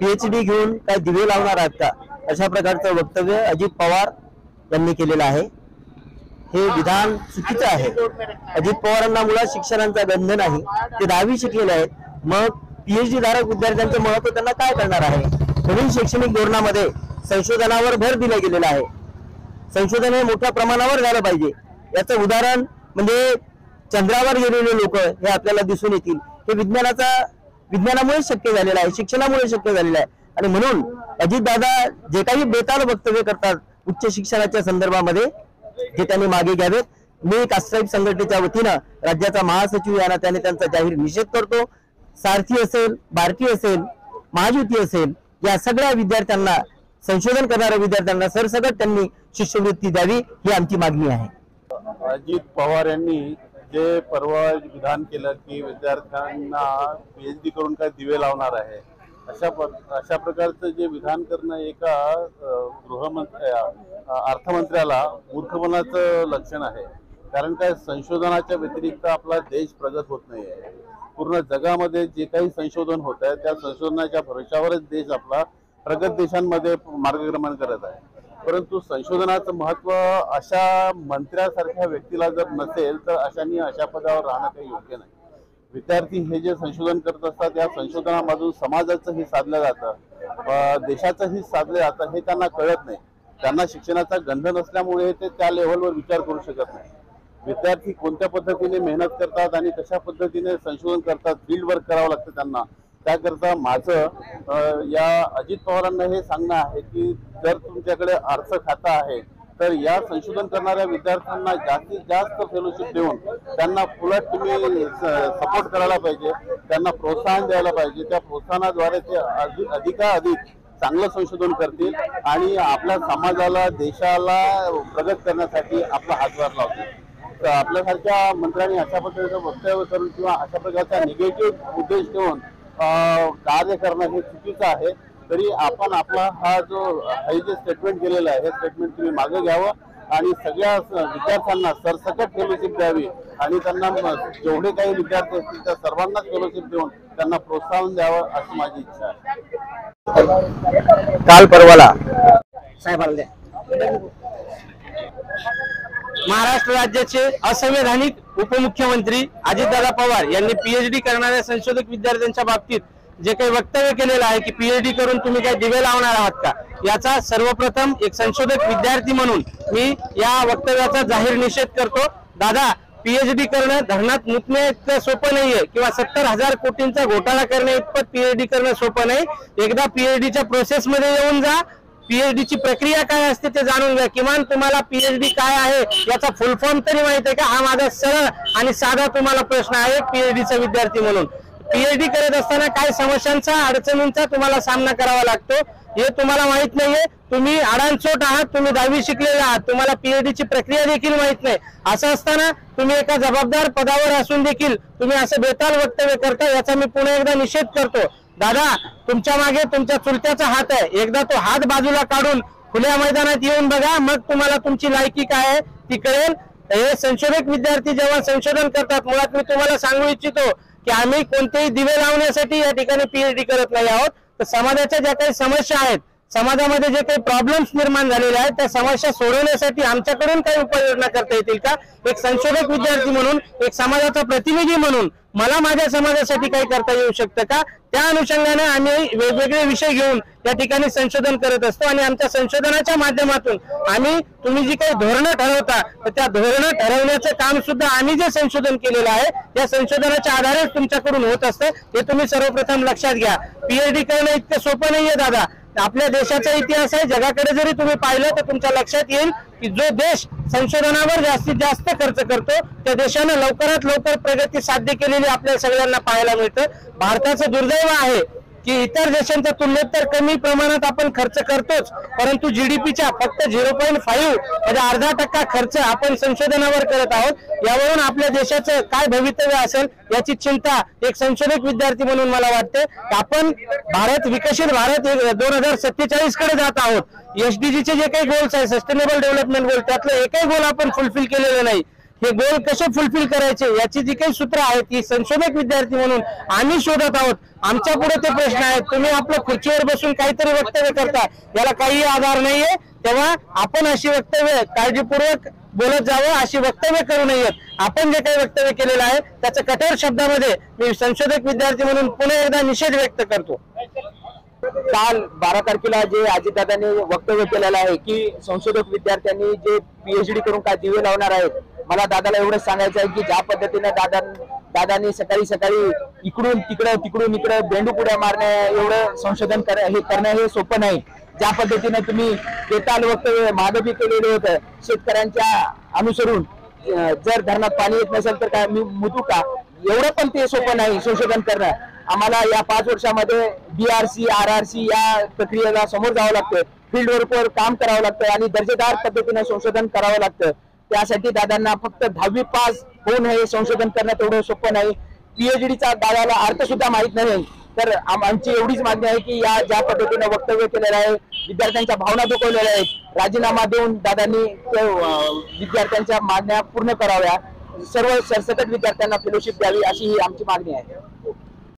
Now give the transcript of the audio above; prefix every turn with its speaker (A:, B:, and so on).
A: PhD घेऊन काय दिवे लावणार आहात का, अशा प्रकारचं वक्तव्य अजित पवार यांनी केलेलं आहे। हे विधान चुकीचं आहे। अजित पवारांना मुळात शिक्षणाचा गंध नाही, ते 10वी शिकलेले आहेत, मग पीएचडी धारक विद्यार्थ्यांचं महत्त्व त्यांना काय करणार आहे। नवीन शैक्षणिक धोरणामध्ये संशोधनावर भर दिला गेलेला आहे। संशोधन हे मोठ्या प्रमाणावर झालं पाहिजे। याचं उदाहरण म्हणजे चंद्रावर गेलेले लोक हे आपल्याला दिसून येतील। हे विज्ञानामुळे शक्य झालेलं आहे, शिक्षणामुळे शक्य झालेलं आहे। आणि म्हणून अजितदादा जे काही बेताल वक्तव्य करतात उच्च शिक्षणाच्या संदर्भामध्ये, जे त्यांनी मागे घ्यावेत। मी कास्ट्राईब संघटनेच्या वतीनं राज्याचा महासचिव या नात्याने त्यांचा जाहीर निषेध करतो। सारथी असेल, भारती असेल, महायुती असेल, या सगळ्या विद्यार्थ्यांना, संशोधन करणाऱ्या विद्यार्थ्यांना सरसकट त्यांनी शिष्यवृत्ती द्यावी, ही आमची मागणी आहे।
B: अजित पवार यांनी जे परवा विधान केलं की विद्यार्थ्यांना पीएचडी करून काय दिवे लावणार आहे, अशा प्रकारचं जे विधान करणं एका अर्थमंत्र्याला मूर्खपणाचं लक्षण आहे। कारण काय, संशोधनाच्या व्यतिरिक्त आपला देश प्रगत होत नाही आहे। पूर्ण जगामध्ये जे काही संशोधन होत आहे त्या संशोधनाच्या भरोशावरच देश आपला प्रगत देशांमध्ये मार्गक्रमण करत आहे। परंतु संशोधनाचं महत्त्व अशा मंत्र्यासारख्या व्यक्तीला जर नसेल तर अशांनी अशा पदावर राहणं काही योग्य नाही। विद्यार्थी हे जे संशोधन करत असतात या संशोधनामधून समाजाचंही साधलं जातं, देशाचंही साधलं जातं, हे त्यांना कळत नाही। त्यांना शिक्षणाचा गंध नसल्यामुळे ते त्या लेव्हलवर विचार करू शकत नाही। विद्यार्थी कोणत्या पद्धतीने मेहनत करतात आणि कशा पद्धतीने संशोधन करतात, फील्ड वर्क करावं लागतं त्यांना। त्याकरता माझं या अजित पवारांना हे सांगणं आहे की जर तुमच्याकडे अर्थ खातं आहे तर या संशोधन करणाऱ्या विद्यार्थ्यांना जास्तीत जास्त फेलोशिप देऊन त्यांना उलट तुम्ही सपोर्ट करायला पाहिजे, त्यांना प्रोत्साहन द्यायला पाहिजे। त्या प्रोत्साहनाद्वारे ते अधिकाधिक चांगलं संशोधन करतील आणि आपल्या समाजाला, देशाला प्रगत करण्यासाठी आपला हातभार लावतील। तर आपल्यासारख्या मंत्र्यांनी अशा पद्धतीचं वक्तव्य करून किंवा अशा प्रकारचा निगेटिव्ह उद्देश ठेवून कार्य करणं हे चुकीचं आहे। तरी आपण आपला हा जे स्टेटमेंट केलेलं आहे हे स्टेटमेंट तुम्ही मागे घ्यावं आणि सगळ्या विद्यार्थ्यांना सरसकट फेलोशिप द्यावी आणि त्यांना जेवढे काही विद्यार्थी असतील त्या सर्वांनाच फेलोशिप देऊन त्यांना प्रोत्साहन द्यावं अशी माझी इच्छा आहे।
A: काल परवाला साहेबांना महाराष्ट्र राज्याचे असंवैधानिक उपमुख्यमंत्री अजितदादा पवार यांनी पीएचडी करणाऱ्या संशोधक विद्यार्थ्यांच्या बाबतीत जे काही वक्तव्य केलेलं आहे की पीएचडी करून तुम्ही काय दिवे लावणार आहात का, याचा सर्वप्रथम एक संशोधक विद्यार्थी म्हणून मी या वक्तव्याचा जाहीर निषेध करतो। दादा, पीएचडी करणं धरणात मुतणे इतकं सोपं नाहीये किंवा 70,000 कोटींचा घोटाळा करणे इतपत पीएचडी करणं सोपं नाही। एकदा पीएचडीच्या प्रोसेसमध्ये येऊन जा, पीएचडी ची प्रक्रिया काय असते ते जाणून घ्या। किमान तुम्हाला पीएचडी काय आहे याचा फुल फॉर्म तरी माहित आहे का, हा माझा सरळ आणि साधा तुम्हाला प्रश्न आहे पीएचडीचा विद्यार्थी म्हणून। पीएचडी करत असताना काय समस्यांचा, अडचणींचा तुम्हाला सामना करावा लागतो हे तुम्हाला माहित नाहीये। तुम्ही अडाणचोट आहात, तुम्ही 10वी शिकलेले आहात, तुम्हाला पीएचडी ची प्रक्रिया देखील माहित नाही। असं असताना तुम्ही एका जबाबदार पदावर असून देखील तुम्ही असं बेताल वक्तव्य करता, याचा मी पुन्हा एकदा निषेध करतो। दादा, तुमच्या मागे तुमच्या चुलत्याचा हात आहे, एकदा तो हात बाजूला काढून खुल्या मैदानात येऊन बघा, मग तुम्हाला तुमची लायकी काय आहे ती कळेल। हे संशोधक विद्यार्थी जेव्हा संशोधन करतात, मुळात मी तुम्हाला सांगू इच्छितो की आम्ही कोणतेही दिवे लावण्यासाठी या ठिकाणी पीएचडी करत नाही आहोत। तर समाजाच्या ज्या काही समस्या आहेत, समाजामध्ये जे काही प्रॉब्लेम्स निर्माण झालेले आहेत त्या समस्या सोडवण्यासाठी आमच्याकडून काही उपाययोजना करता येतील का, एक संशोधक विद्यार्थी म्हणून, एक समाजाचा प्रतिनिधी म्हणून मला माझ्या समाजासाठी काही करता येऊ शकतं का, त्या अनुषंगाने आम्ही वेगवेगळे विषय घेऊन या ठिकाणी संशोधन करत असतो। आणि आमच्या संशोधनाच्या माध्यमातून आम्ही तुम्ही जी काही धोरणं ठरवता तर त्या धोरणं ठरवण्याचं काम सुद्धा आम्ही जे संशोधन केलेलं आहे त्या संशोधनाच्या आधारे तुमच्याकडून होत असतं, हे तुम्ही सर्वप्रथम लक्षात घ्या। पीएचडी करणं इतकं सोपं नाहीये दादा। आपल्या देशाचा इतिहास आहे, जगाकडे जरी तुम्ही पाहिलं तर तुमच्या लक्षात येईल की जो देश संशोधनावर जास्तीत जास्त खर्च करतो त्या देशाने लवकरात लवकर प्रगती साध्य केलेली आपल्या सगळ्यांना पाहायला मिळतं। भारताचं दुर्दैव आहे की इतर देशांच्या तुलनेत तर कमी प्रमाणात आपण खर्च करतोच, परंतु जीडीपीच्या फक्त 0.5 म्हणजे अर्धा टक्का खर्च आपण संशोधनावर करत आहोत। यावरून आपल्या देशाचं काय भवितव्य असेल याची चिंता एक संशोधक विद्यार्थी म्हणून मला वाटते। आपण भारत विकसित भारत 2047 कडे जात आहोत। एसडीजीचे जे काही गोल्स आहे, सस्टेनेबल डेव्हलपमेंट गोल, त्यातलं एकही गोल आपण फुलफिल केलेलं नाही। हे गोल कसे फुलफिल करायचे याची जी काही सूत्र आहेत ती संशोधक विद्यार्थी म्हणून आम्ही शोधत आहोत। आमच्या पुढे ते प्रश्न आहेत। तुम्ही आपल्या खुर्चीवर बसून काहीतरी वक्तव्य करता, याला काही आधार नाहीये, तेव्हा आपण अशी वक्तव्य काळजीपूर्वक बोलत जावं, अशी वक्तव्य करू नयेत। आपण जे काही वक्तव्य केलेलं आहे त्याचं कठोर शब्दामध्ये मी संशोधक विद्यार्थी म्हणून पुन्हा एकदा निषेध व्यक्त करतो।
C: काल 12 तारखेला जे अजितदादांनी वक्तव्य केलेलं आहे की संशोधक विद्यार्थ्यांनी जे पीएचडी करून काय दिवे लावणार आहेत, मला दादाला एवढंच सांगायचं आहे की ज्या पद्धतीने दादांनी सकाळी सकाळी इकडून तिकडून इकडं बेंडूपुड्या मारण्या एवढं संशोधन करणं हे सोपं नाही। ज्या पद्धतीने तुम्ही बेताल वक्तव्य मागबी केलेलं होतं शेतकऱ्यांच्या अनुसरून, जर धरणात पाणी येत नसेल तर काय मी मुतू का, एवढं पण ते सोपं नाही संशोधन करणं। आम्हाला या 5 वर्षामध्ये BRC RRC या प्रक्रियेला समोर जावं लागतं, फील्ड वर्कवर काम करावं लागतं आणि दर्जेदार पद्धतीने संशोधन करावं लागतं। त्यासाठी दादांना फक्त 10वी पास होऊन हे संशोधन करणं तेवढं सोपं नाही। पीएचडीचा दादाला अर्थ सुद्धा माहित नाही। तर आमची एवढीच मागणी आहे की या ज्या पद्धतीने वक्तव्य केलेलं आहे, विद्यार्थ्यांच्या भावना दुखवलेल्या आहेत, राजीनामा देऊन दादांनी विद्यार्थ्यांच्या मागण्या पूर्ण कराव्या, सर्व सरसकट विद्यार्थ्यांना फेलोशिप द्यावी अशी ही आमची मागणी आहे।